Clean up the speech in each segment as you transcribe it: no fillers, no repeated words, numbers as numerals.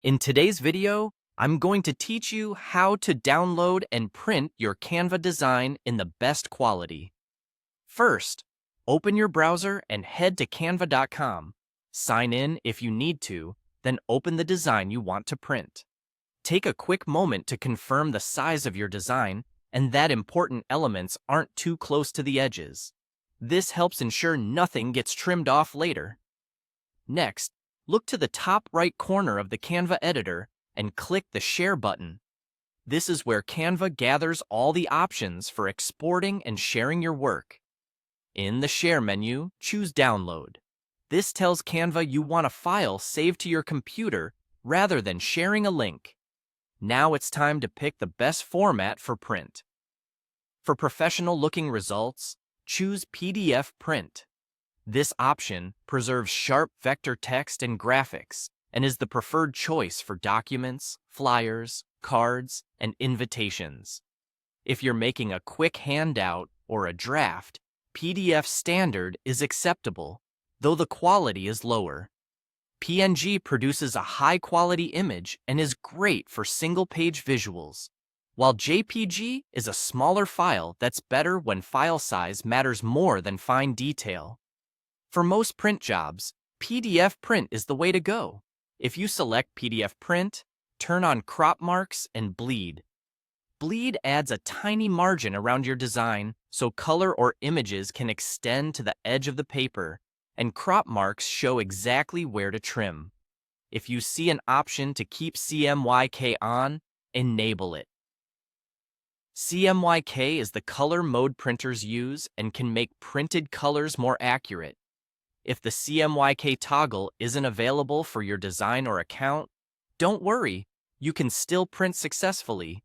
In today's video, I'm going to teach you how to download and print your Canva design in the best quality. First, open your browser and head to canva.com. Sign in if you need to, then open the design you want to print. Take a quick moment to confirm the size of your design and that important elements aren't too close to the edges. This helps ensure nothing gets trimmed off later. Next, look to the top right corner of the Canva editor and click the Share button. This is where Canva gathers all the options for exporting and sharing your work. In the Share menu, choose Download. This tells Canva you want a file saved to your computer rather than sharing a link. Now it's time to pick the best format for print. For professional-looking results, choose PDF Print. This option preserves sharp vector text and graphics and is the preferred choice for documents, flyers, cards, and invitations. If you're making a quick handout or a draft, PDF Standard is acceptable, though the quality is lower. PNG produces a high-quality image and is great for single-page visuals, while JPG is a smaller file that's better when file size matters more than fine detail. For most print jobs, PDF Print is the way to go. If you select PDF Print, turn on crop marks and bleed. Bleed adds a tiny margin around your design so color or images can extend to the edge of the paper, and crop marks show exactly where to trim. If you see an option to keep CMYK on, enable it. CMYK is the color mode printers use and can make printed colors more accurate. If the CMYK toggle isn't available for your design or account, don't worry, you can still print successfully.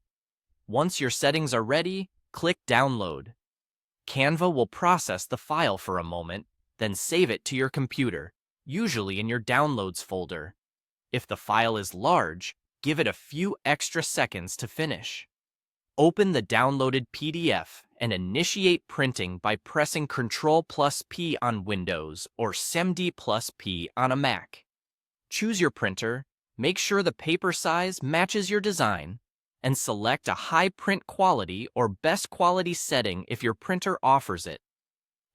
Once your settings are ready, click Download. Canva will process the file for a moment, then save it to your computer, usually in your Downloads folder. If the file is large, give it a few extra seconds to finish. Open the downloaded PDF and initiate printing by pressing Ctrl+P on Windows or CMD+P on a Mac. Choose your printer, make sure the paper size matches your design, and select a high print quality or best quality setting if your printer offers it.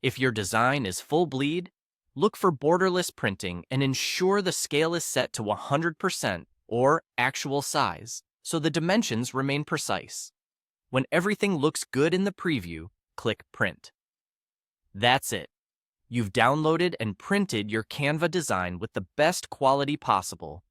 If your design is full bleed, look for borderless printing and ensure the scale is set to 100% or actual size, so the dimensions remain precise. When everything looks good in the preview, click Print. That's it. You've downloaded and printed your Canva design with the best quality possible.